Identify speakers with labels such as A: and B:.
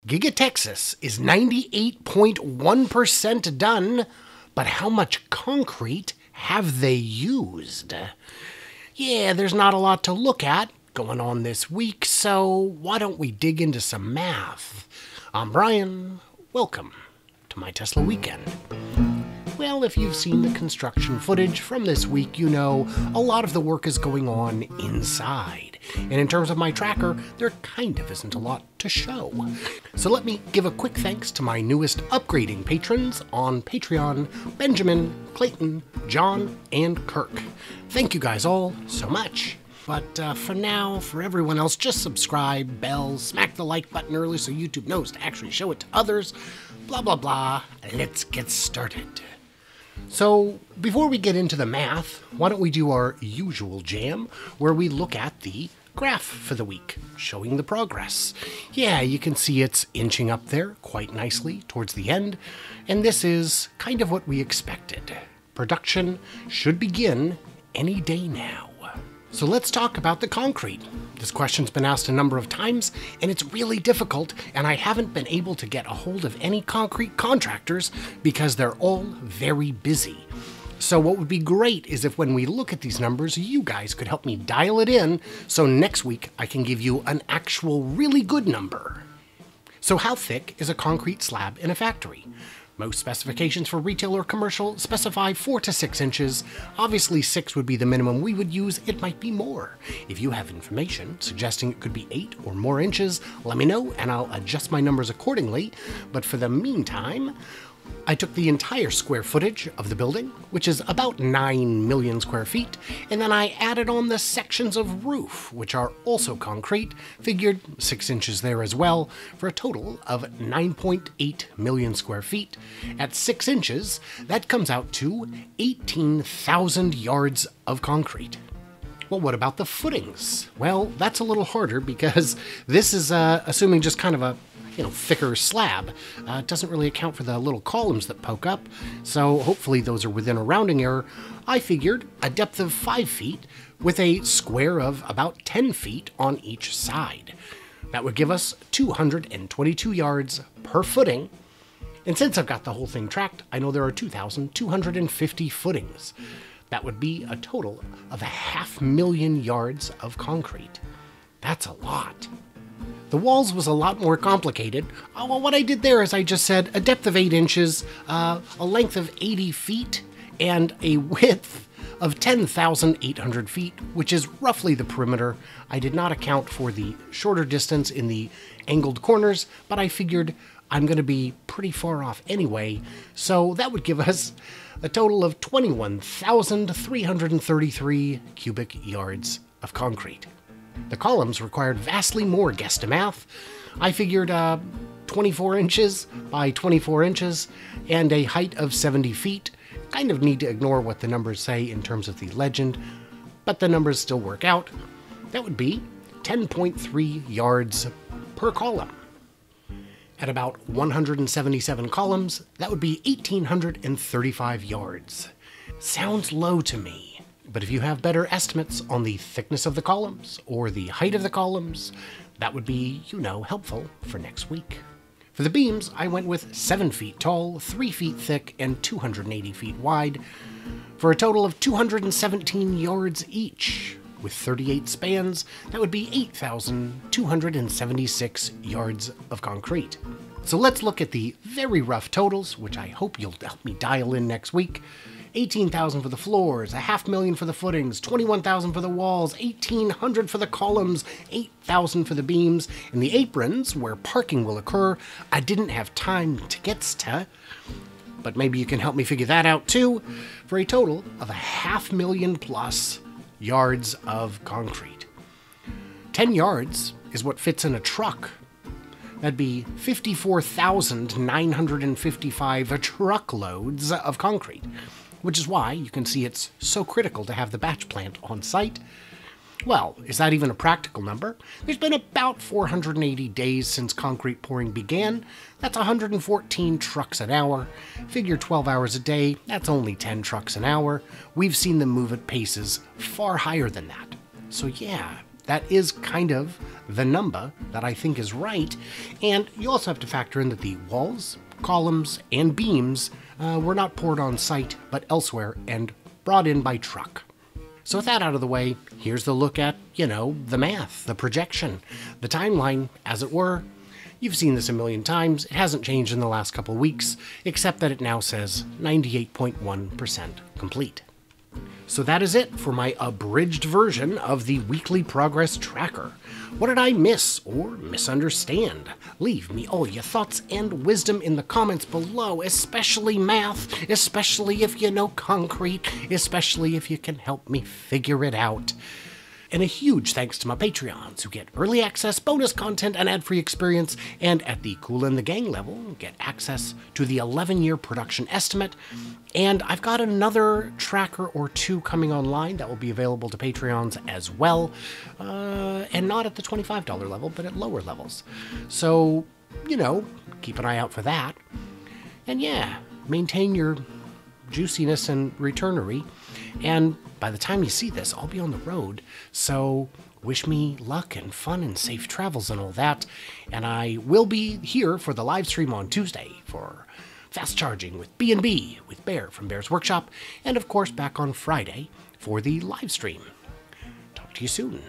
A: Giga Texas is 98.1% done, but how much concrete have they used? Yeah, there's not a lot to look at going on this week, so why don't we dig into some math? I'm Brian. Welcome to my Tesla weekend. Well, if you've seen the construction footage from this week, you know a lot of the work is going on inside. And in terms of my tracker, there kind of isn't a lot to show. So let me give a quick thanks to my newest upgrading patrons on Patreon, Benjamin, Clayton, John, and Kirk. Thank you guys all so much. But for now, for everyone else, just subscribe, bell, smack the like button early so YouTube knows to actually show it to others, blah, blah, blah. Let's get started. So, before we get into the math, why don't we do our usual jam, where we look at the graph for the week, showing the progress. Yeah, you can see it's inching up there quite nicely towards the end, and this is kind of what we expected. Production should begin any day now. So let's talk about the concrete. This question's been asked a number of times, and it's really difficult, and I haven't been able to get a hold of any concrete contractors because they're all very busy. So what would be great is if when we look at these numbers, you guys could help me dial it in, so next week I can give you an actual really good number. So how thick is a concrete slab in a factory? Most specifications for retail or commercial specify 4 to 6 inches. Obviously 6 would be the minimum we would use. It might be more. If you have information suggesting it could be 8 or more inches, let me know and I'll adjust my numbers accordingly. But for the meantime, I took the entire square footage of the building, which is about 9 million square feet, and then I added on the sections of roof, which are also concrete, figured 6 inches there as well, for a total of 9.8 million square feet. At 6 inches, that comes out to 18,000 yards of concrete. Well, what about the footings? Well, that's a little harder because this is assuming just kind of a thicker slab. It doesn't really account for the little columns that poke up, so hopefully those are within a rounding error. I figured a depth of 5 feet with a square of about 10 feet on each side. That would give us 222 yards per footing, and since I've got the whole thing tracked, I know there are 2,250 footings. That would be a total of 500,000 yards of concrete. That's a lot. The walls was a lot more complicated. Well, what I did there is I just said a depth of 8 inches, a length of 80 feet, and a width of 10,800 feet, which is roughly the perimeter. I did not account for the shorter distance in the angled corners, but I figured I'm going to be pretty far off anyway, so that would give us a total of 21,333 cubic yards of concrete. The columns required vastly more guesstimath. I figured 24 inches by 24 inches and a height of 70 feet. Kind of need to ignore what the numbers say in terms of the legend, but the numbers still work out. That would be 10.3 yards per column. At about 177 columns, that would be 1,835 yards. Sounds low to me. But if you have better estimates on the thickness of the columns or the height of the columns, that would be, helpful for next week. For the beams, I went with 7 feet tall, 3 feet thick, and 280 feet wide, for a total of 217 yards each. With 38 spans, that would be 8,276 yards of concrete. So let's look at the very rough totals, which I hope you'll help me dial in next week. 18,000 for the floors, 500,000 for the footings, 21,000 for the walls, 1,800 for the columns, 8,000 for the beams, and the aprons, where parking will occur, I didn't have time to get to, but maybe you can help me figure that out too, for a total of 500,000 plus yards of concrete. 10 yards is what fits in a truck. That'd be 54,955 truckloads of concrete, which is why you can see it's so critical to have the batch plant on site. Well, is that even a practical number? There's been about 480 days since concrete pouring began. That's 114 trucks an hour. Figure 12 hours a day, that's only 10 trucks an hour. We've seen them move at paces far higher than that. So yeah, that is kind of the number that I think is right. And you also have to factor in that the walls, columns, and beams were not poured on site, but elsewhere and brought in by truck. So with that out of the way, here's the look at, the math, the projection, the timeline, as it were. You've seen this a million times. It hasn't changed in the last couple weeks, except that it now says 98.1% complete. So that is it for my abridged version of the weekly progress tracker. What did I miss or misunderstand? Leave me all your thoughts and wisdom in the comments below, especially math, especially if you know concrete, especially if you can help me figure it out. And a huge thanks to my Patreons who get early access, bonus content, and ad-free experience, and at the Cool in the Gang level, get access to the 11-year production estimate. And I've got another tracker or two coming online that will be available to Patreons as well, and not at the $25 level, but at lower levels. So, keep an eye out for that. And yeah, maintain your juiciness and returnery. And by the time you see this, I'll be on the road, so wish me luck and fun and safe travels and all that. And I will be here for the live stream on Tuesday for Fast Charging with B&B with Bear from Bear's Workshop, and of course back on Friday for the live stream. Talk to you soon.